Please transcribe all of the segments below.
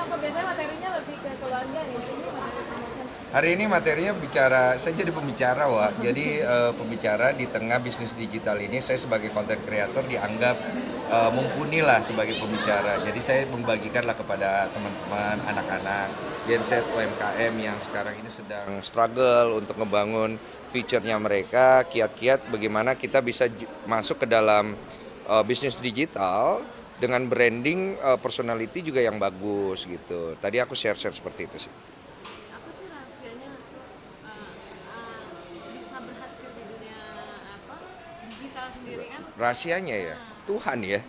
apa biasanya materinya lebih ke keluarga nih? Ini materi pembahasan. Hari ini materinya bicara, saya jadi pembicara Wak. Jadi pembicara di tengah bisnis digital ini, saya sebagai content creator dianggap mumpuni lah sebagai pembicara. Jadi saya membagikanlah kepada teman-teman, anak-anak, genset UMKM yang sekarang ini sedang struggle untuk ngebangun fiturnya mereka, kiat-kiat bagaimana kita bisa masuk ke dalam bisnis digital dengan branding personality juga yang bagus gitu. Tadi aku share-share seperti itu sih. Apa sih rahasianya uh, bisa berhasil di dunia apa digital sendiri kan? Rahasianya ya Nah, Tuhan ya.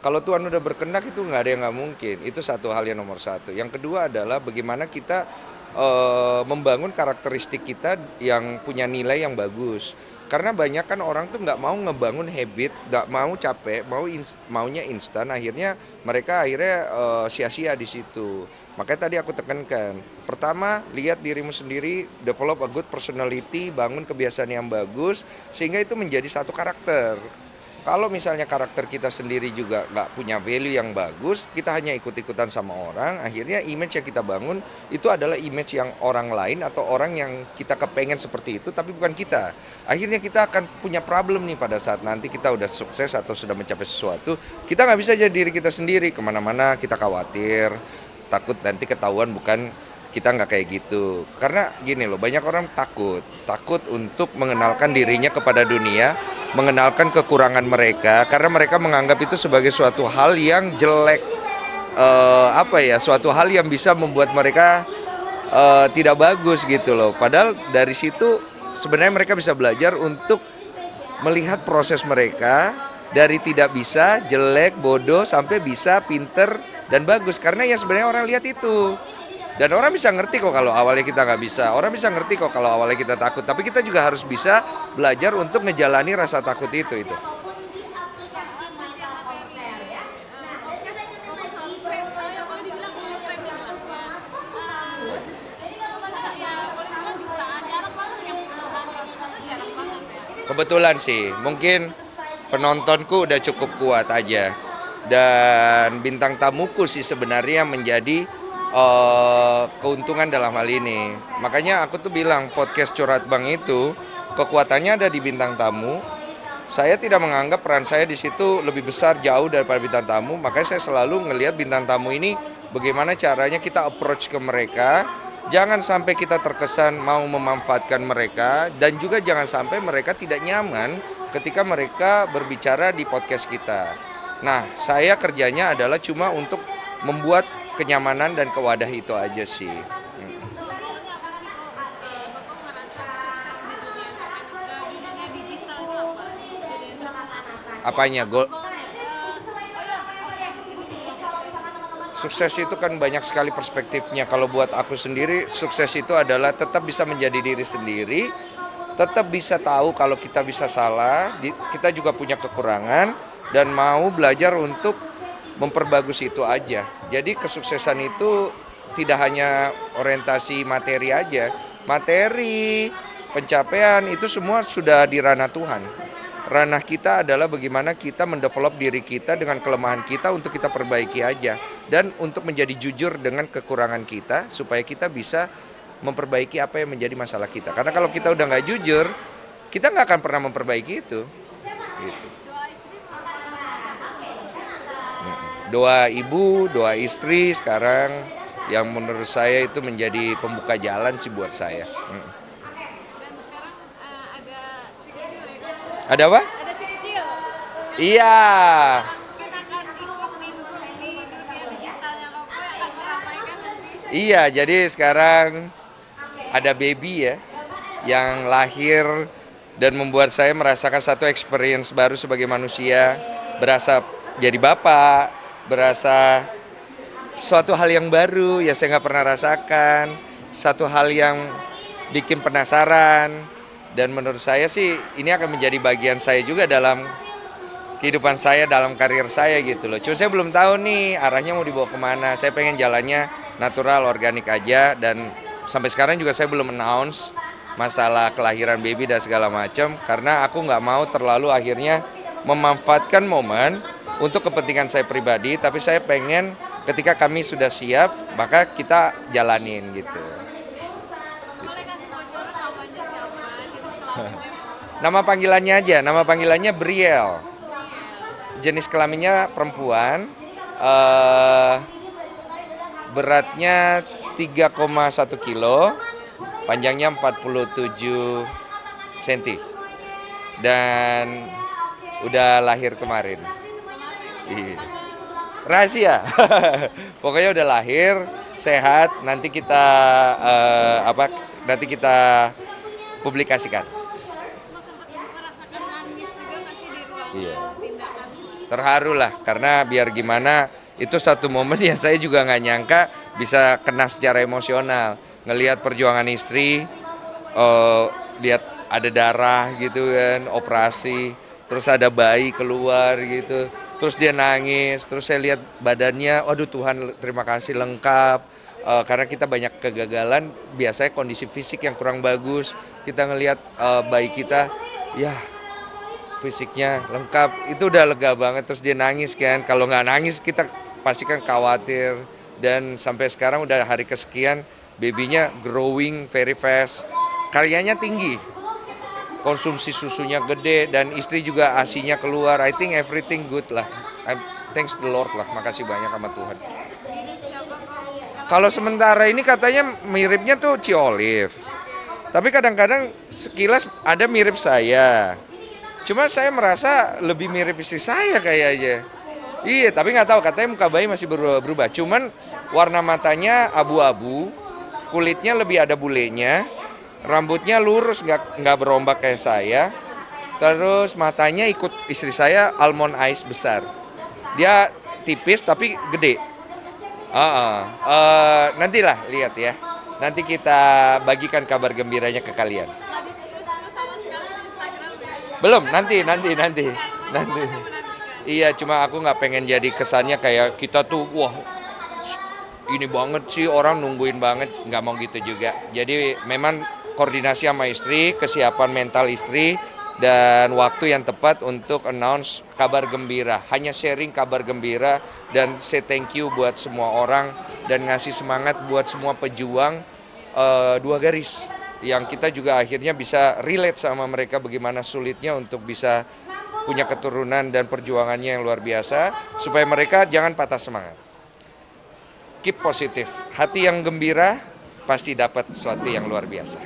Kalau Tuhan udah berkehendak itu nggak ada yang nggak mungkin. Itu satu hal yang nomor satu. Yang kedua adalah bagaimana kita membangun karakteristik kita yang punya nilai yang bagus. Karena banyak kan orang tuh nggak mau ngebangun habit, nggak mau capek, maunya instan. Akhirnya sia-sia di situ. Makanya tadi aku tekankan. Pertama, lihat dirimu sendiri, develop a good personality, bangun kebiasaan yang bagus, sehingga itu menjadi satu karakter. Kalau misalnya karakter kita sendiri juga nggak punya value yang bagus, kita hanya ikut-ikutan sama orang, akhirnya image yang kita bangun itu adalah image yang orang lain atau orang yang kita kepengen seperti itu, tapi bukan kita. Akhirnya kita akan punya problem nih pada saat nanti kita udah sukses atau sudah mencapai sesuatu, kita nggak bisa jadi diri kita sendiri, kemana-mana kita khawatir, takut nanti ketahuan bukan kita nggak kayak gitu. Karena gini loh, banyak orang takut untuk mengenalkan dirinya kepada dunia, mengenalkan kekurangan mereka karena mereka menganggap itu sebagai suatu hal yang jelek, suatu hal yang bisa membuat mereka tidak bagus gitu loh. Padahal dari situ sebenarnya mereka bisa belajar untuk melihat proses mereka dari tidak bisa, jelek, bodoh sampai bisa, pinter dan bagus, karena yang sebenarnya orang lihat itu. Dan orang bisa ngerti kok kalau awalnya kita nggak bisa. Orang bisa ngerti kok kalau awalnya kita takut. Tapi kita juga harus bisa belajar untuk ngejalani rasa takut itu. materi podcast kamu selalu tren, ya boleh dibilang selalu tren nih mas. Mana ya boleh dibilang jutaan, jarang banget yang puluhan ratusan tuh jarang banget ya. Kebetulan sih, mungkin penontonku udah cukup kuat aja. Dan bintang tamuku sih sebenarnya menjadi keuntungan dalam hal ini. Makanya aku tuh bilang podcast Curhat Bang itu kekuatannya ada di bintang tamu. Saya tidak menganggap peran saya di situ lebih besar jauh daripada bintang tamu. Makanya saya selalu ngelihat bintang tamu ini bagaimana caranya kita approach ke mereka. Jangan sampai kita terkesan mau memanfaatkan mereka, dan juga jangan sampai mereka tidak nyaman ketika mereka berbicara di podcast kita. Nah, saya kerjanya adalah cuma untuk membuat kenyamanan dan kewadah itu aja sih. Goalnya apa sih kok kok ngerasa sukses di dunia entertainment, di dunia digital itu apa? Di dunia entertainment. Apanya? Apa goalnya? Oh ya, oke, di sini dibilang sukses. Sukses itu kan banyak sekali perspektifnya. Kalau buat aku sendiri, sukses itu adalah tetap bisa menjadi diri sendiri, tetap bisa tahu kalau kita bisa salah, kita juga punya kekurangan, dan mau belajar untuk memperbagus itu aja. Jadi kesuksesan itu tidak hanya orientasi materi aja. Materi, pencapaian itu semua sudah di ranah Tuhan. Ranah kita adalah bagaimana kita mendevelop diri kita dengan kelemahan kita untuk kita perbaiki aja. Dan untuk menjadi jujur dengan kekurangan kita supaya kita bisa memperbaiki apa yang menjadi masalah kita. Karena kalau kita udah nggak jujur, kita nggak akan pernah memperbaiki itu. Gitu. Doa istri merupakan salah satu kunci sukses. Doa ibu, doa istri sekarang yang menurut saya itu menjadi pembuka jalan sih buat saya. Dan sekarang ada si kecil ya. Ada apa? Ada si kecil. Iya. Mungkin akan ikut nimbrung di dunia digital yang Koko akan meramaikan nanti. Iya, jadi sekarang ada baby ya yang lahir dan membuat saya merasakan satu experience baru sebagai manusia, berasa jadi bapak, berasa suatu hal yang baru ya saya nggak pernah rasakan, satu hal yang bikin penasaran, dan menurut saya sih ini akan menjadi bagian saya juga dalam kehidupan saya, dalam karir saya gitu loh. Cuma saya belum tahu nih arahnya mau dibawa kemana. Saya pengen jalannya natural, organik aja, dan sampai sekarang juga saya belum announce masalah kelahiran baby dan segala macam karena aku nggak mau terlalu akhirnya memanfaatkan momen untuk kepentingan saya pribadi, tapi saya pengen ketika kami sudah siap, maka kita jalanin gitu. Boleh kasih bocoran namanya siapa, jenis kelaminnya? Nama panggilannya aja, nama panggilannya Briel. Jenis kelaminnya perempuan, beratnya 3,1 kilo, panjangnya 47 cm. Dan udah lahir kemarin. Iya. Rahasia. Pokoknya udah lahir, sehat, nanti kita nanti kita publikasikan. Mas sempat merasakan nangis juga nggak sih di ruang Iya. tindakan? Terharu lah, karena biar gimana itu satu momen yang saya juga nggak nyangka bisa kena secara emosional. Ngelihat perjuangan istri, lihat ada darah gitu kan, operasi, terus ada bayi keluar gitu, terus dia nangis, terus saya lihat badannya, aduh Tuhan terima kasih lengkap. Karena kita banyak kegagalan, biasanya kondisi fisik yang kurang bagus, kita ngelihat bayi kita, ya fisiknya lengkap, itu udah lega banget. Terus dia nangis kan, kalau nggak nangis kita pasti kan khawatir. Dan sampai sekarang udah hari kesekian, babynya growing very fast, karyanya tinggi, konsumsi susunya gede, dan istri juga asinya keluar. I think everything good lah. Thanks the Lord lah, makasih banyak sama Tuhan. Kalau sementara ini katanya miripnya tuh Ci Olive, tapi kadang-kadang sekilas ada mirip saya. Cuma saya merasa lebih mirip istri saya kayaknya. Iya, tapi nggak tahu, katanya muka bayi masih berubah. Cuman warna matanya abu-abu, kulitnya lebih ada bulenya, rambutnya lurus nggak berombak kayak saya. Terus matanya ikut istri saya, almond eyes besar. Dia tipis tapi gede. Nantilah lihat ya. Nanti kita bagikan kabar gembiranya ke kalian. Nggak di-skill-skill sama sekali di Instagram ya? Belum, nanti. Menantikan. Iya, cuma aku nggak pengen jadi kesannya kayak kita tuh, wah ini banget sih, orang nungguin banget, nggak mau gitu juga. Jadi memang koordinasi sama istri, kesiapan mental istri, dan waktu yang tepat untuk announce kabar gembira. Hanya sharing kabar gembira dan say thank you buat semua orang, dan ngasih semangat buat semua pejuang, dua garis. Yang kita juga akhirnya bisa relate sama mereka bagaimana sulitnya untuk bisa punya keturunan dan perjuangannya yang luar biasa, supaya mereka jangan patah semangat. Keep positif, hati yang gembira pasti dapat sesuatu yang luar biasa.